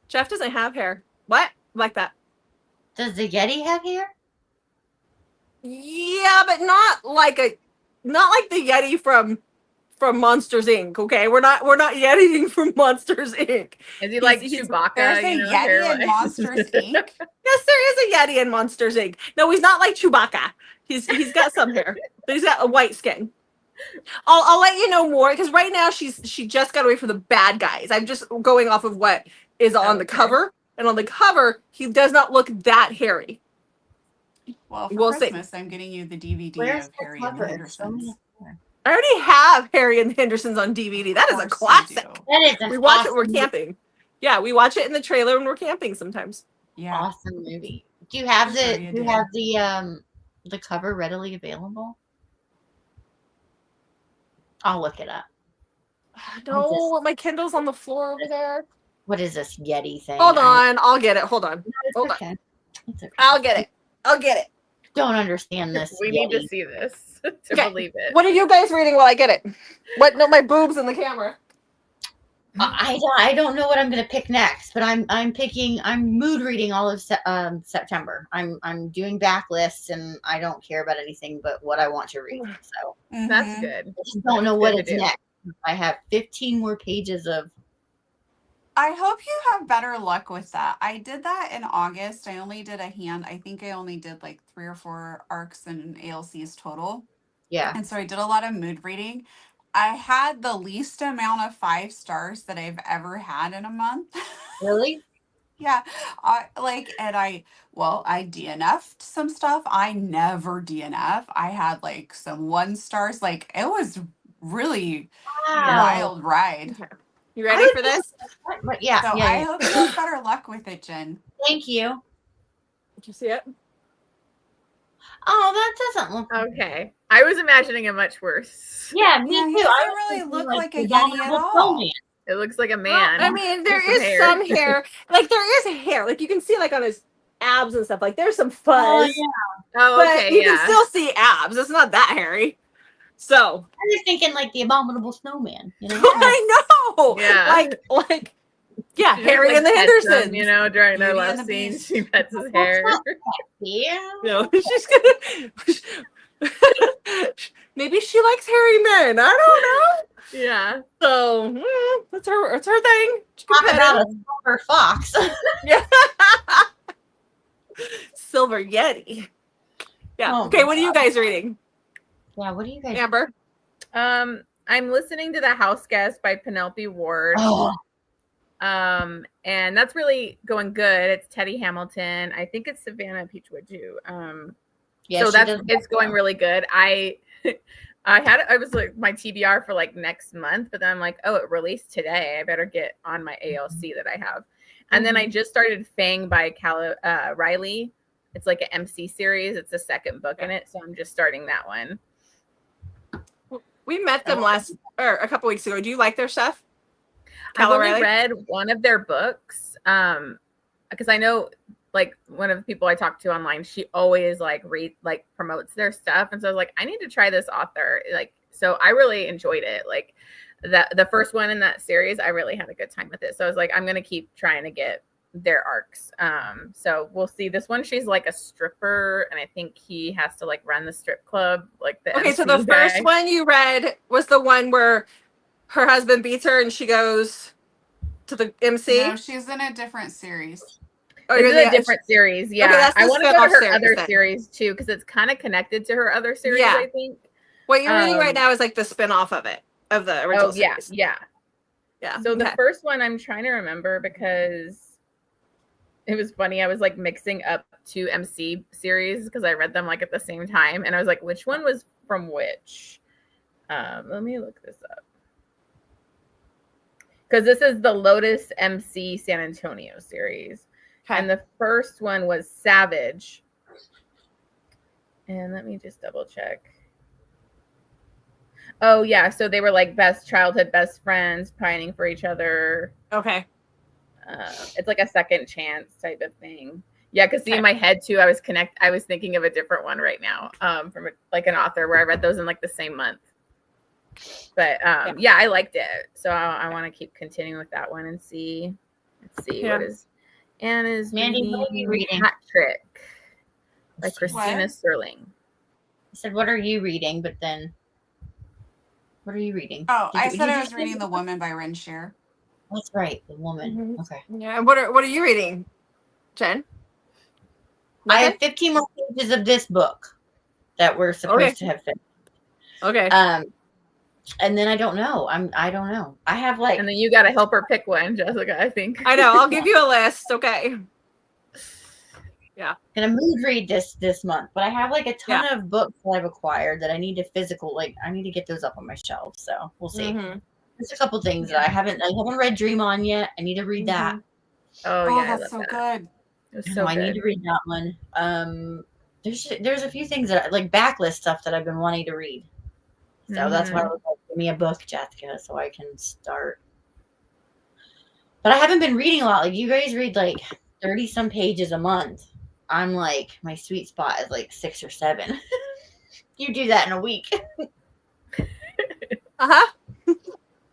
Jeff doesn't have hair. What? Like that? Does the Yeti have hair? Yeah, but not like the Yeti from Monsters Inc. Okay, we're not Yetiing from Monsters Inc. Is he like He's- Chewbacca? There's a you know, Yeti hair-wise? in Monsters Inc. Yes, there is a Yeti in Monsters Inc. No, he's not like Chewbacca. He's got some hair, but he's got a white skin. I'll let you know more because right now she just got away from the bad guys. I'm just going off of what is on the cover, and on the cover he does not look that hairy. Well, for We'll see. Christmas, I'm getting you the DVD Where's of the Harry and the cover? Hendersons. I already have Harry and the Hendersons on DVD. That is a Of course you classic. do. That is an We watch it awesome, when we're camping. Yeah, we watch it in the trailer when we're camping sometimes. Yeah. awesome movie. Do you have Sure the you do you do. have the cover readily available? I'll look it up. No, my Kindle's on the floor over there. What is this Yeti thing? Hold on, I'll get it. Hold on. It's Hold on. okay. It's okay. I'll get it. I'll get it. Don't understand this. We Yeti. need to see this to Okay. believe it. What are you guys reading while I get it? What? No, my boobs in the camera. I don't know what I'm gonna pick next, but I'm mood reading all of September. I'm doing backlists and I don't care about anything but what I want to read. So That's Mhm. good. I just don't know what good it's to do. next. I have 15 more pages of. I hope you have better luck with that. I did that in August. I only did I think I only did like 3 or 4 arcs and ALCs total. Yeah. And so I did a lot of mood reading. I had the least amount of 5 stars that I've ever had in a month. Really? Yeah. I DNF'd some stuff. I never DNF. I had like some 1 stars. Like it was really wild ride. You ready for this? But yeah. So yeah, I yeah. hope you have better luck with it, Jen. Thank you. Did you see it? Oh, that doesn't look. Okay. I was imagining it much worse. Yeah, me Yeah, he too. doesn't I was really thinking, look like a the Yeti at Abominable all. Snowman. It looks like a Well, man. I mean, there with is hair. some hair. Like there is hair. Like you can see, like on his abs and stuff. Like there's some fuzz, Oh, yeah. Oh, but okay. you Yeah. can still see abs. It's not that hairy. So I was thinking like the Abominable Snowman. You know? I know. Yeah. Like yeah, She Harry just, and the pets him, Hendersons. you know, during their Beauty love and the scene, Beast. she pets his hair. Yeah. You know, she's gonna. Maybe she likes hairy men. I don't know. Yeah. So that's her thing. She can Talk pet about him. a silver fox. Yeah. Silver Yeti. Yeah. Oh Okay, my what are you guys reading? Yeah, what do you guys? Amber? I'm listening to The House Guest by Penelope Ward. Oh, And that's really going good. It's Teddy Hamilton. I think it's Savannah Peachwood. yeah. So she does it's going really good. I was like my TBR for like next month, but then I'm like, oh, it released today. I better get on my ALC that I have. And then I just started Fang by Riley. It's like an MC series. It's the second book in it, so I'm just starting that one. We met them a couple weeks ago. Do you like their stuff? I've only Riley? read one of their books. Because I know like one of the people I talk to online, she always like promotes their stuff. And so I was like, I need to try this author. Like, so I really enjoyed it. Like the first one in that series, I really had a good time with it. So I was like, I'm gonna keep trying to get their arcs. So we'll see. This one, she's like a stripper, and I think he has to like run the strip club, like the Okay, so MC the first guy. one you read was the one where her husband beats her and she goes to the MC. No, she's in a different series. Oh, This you're is a the- different series. Yeah. that's the I want to go spin-off to her series other then. series too, because it's kind of connected to her other series, Yeah. I think. What you're reading right Um, now is like the spin-off of it, of the original Oh, yeah. series. Yeah. Yeah. So the Okay. first one I'm trying to remember because it was funny. I was like mixing up two MC series because I read them like at the same time. And I was like, which one was from which? Let me look this up. Because this is the Lotus MC San Antonio series. Okay. And the first one was Savage. And let me just double check. Oh, yeah. So they were like childhood best friends, pining for each other. Okay. It's like a second chance type of thing. Yeah, because see, Okay. in my head too, I was thinking of a different one right now, from like an author where I read those in like the same month. But yeah, I liked it, so I want to keep continuing with that one and see. Let's see Yeah. what is Anna's Mandy, what are you reading? Hat Trick by Christina What? Sterling. I said, what are you reading? But then, what are you reading? Oh, Did I you- said did I you was say- reading The Woman by Ren Shear. That's right, the woman. Mhm. Okay. Yeah. And what are you reading, Jen? I have Nothing? 15 more pages of this book that we're supposed Okay. to have finished. Okay. And then I don't know. I don't know. I have like And then you got to help her pick one, Jessica, I think. I know. I'll give you a list. Okay. gonna mood read this month, but I have like a ton of books that I've acquired that I need to I need to get those up on my shelf. So we'll see. Mhm. There's a couple things that I haven't read Dream On yet. I need to read that. Oh, Oh, yeah, I that's love so that. good. It was So so I need good. to read that one. There's a few things that like backlist stuff that I've been wanting to read. So that's why I was like, give me a book, Jessica, so I can start. But I haven't been reading a lot. Like you guys read like 30 some pages a month. I'm like, my sweet spot is like 6 or 7. You do that in a week. Uh-huh. It's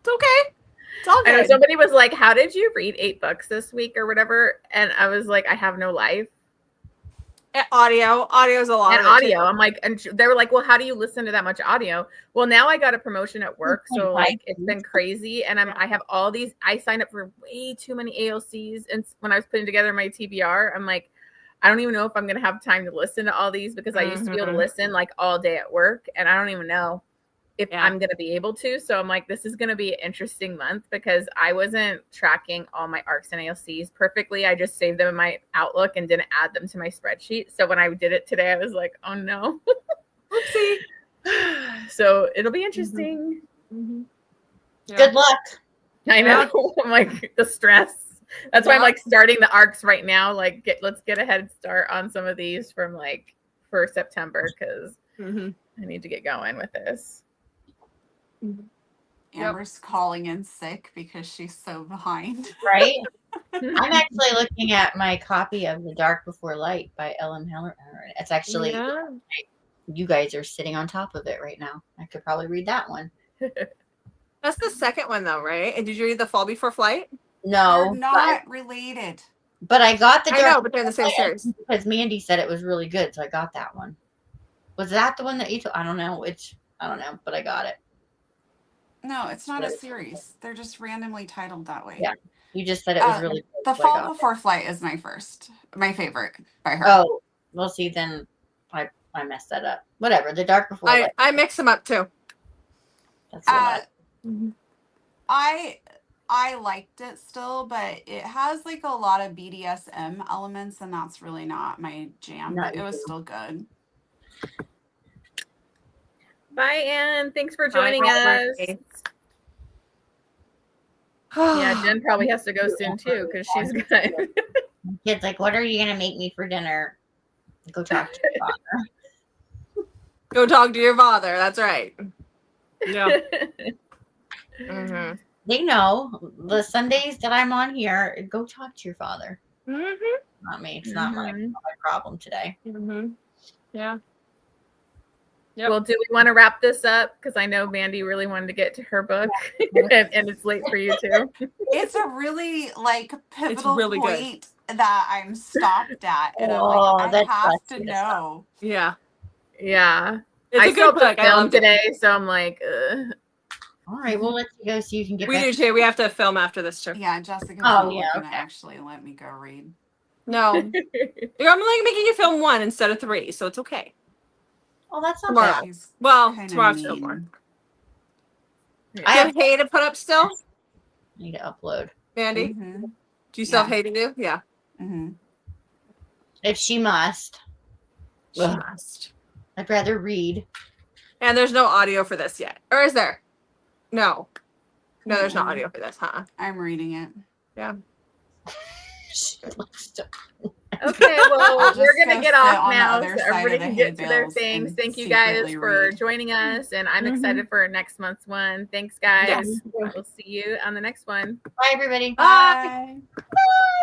okay. It's all I know good. somebody was like, how did you read 8 books this week or whatever? And I was like, I have no life. Audio is a lot And of it, audio. too. I'm like, and they were like, well, how do you listen to that much audio? Well, now I got a promotion at work. So like it's been crazy. And I have all these, I signed up for way too many AOCs. And when I was putting together my TBR, I'm like, I don't even know if I'm going to have time to listen to all these because I used to be able to listen like all day at work. And I don't even know if I'm going to be able to. So I'm like, this is going to be an interesting month because I wasn't tracking all my ARCs and AOCs perfectly. I just saved them in my Outlook and didn't add them to my spreadsheet. So when I did it today, I was like, oh no. Oopsie. So it'll be interesting. Mm-hmm. Yeah. Good luck. I know. I'm like the stress. That's why I'm like starting the ARCs right now. Like let's get a head start on some of these from like for September because I need to get going with this. Amber's calling in sick because she's so behind. Right? I'm actually looking at my copy of The Dark Before Light by Ellen Heller. It's actually, you guys are sitting on top of it right now. I could probably read that one. That's the second one, though, right? And did you read The Fall Before Flight? No. They're not related. But I got The Dark I know, but they're in the same series. because Mandy said it was really good, so I got that one. Was that the one that you took? I don't know. I don't know, but I got it. No, it's not a series. They're just randomly titled that way. Yeah. You just said it was really good. The so I Fall got it. Before Flight is my favorite by her. Oh, well, see, then I messed that up. Whatever. The Dark Before Light. I mix them up, too. That's what I liked it still, but it has like a lot of BDSM elements, and that's really not my jam. Not But it was you. still good. Bye, Anne. Thanks for joining Bye, us. Bye. Yeah, Jen probably has to go soon too because she's got. Kid's like, what are you going to make me for dinner? Go talk to your father. Go talk to your father. That's right. Yeah. they know the Sundays that I'm on here. Go talk to your father. Mm-hmm. Not me. It's not my problem today. Mm-hmm. Yeah. Yep. Well, do we want to wrap this up? Because I know Mandy really wanted to get to her book, and it's late for you too. It's a really like pivotal really good. point that I'm stopped at, and I'm Oh, like, I that's have to justice. know. Yeah. Yeah. It's I a still good have book. to I film loved it. today, so I'm like, ugh. All right, we'll let you go so you can get We back. do too. We have to film after this too. Yeah, Jessica's Oh, not yeah, looking okay. to actually let me go read. No. I'm like making you film 1 instead of 3, so it's okay. Oh, that's not Tomorrow. bad. She's Well, kinda tomorrow I'll film more. mean. Do I you have have hay to put up still, I need to upload. Mandy? Mm-hmm. Do you still have Yeah. hay to do? Yeah. Mm-hmm. If she must, She Ugh. must. I'd rather read. And there's no audio for this yet. Or is there? No. No, there's no Mm-mm. audio for this, huh? I'm reading it. Okay, well, I'll we're just gonna go get sit off on the now other so side of everybody the can hay get to their bales things. and Thank you guys secretly for read. joining us, and I'm Mhm. excited for next month's one. Thanks, guys. Yes. We'll see you on the next one. Bye, everybody. Bye. Bye.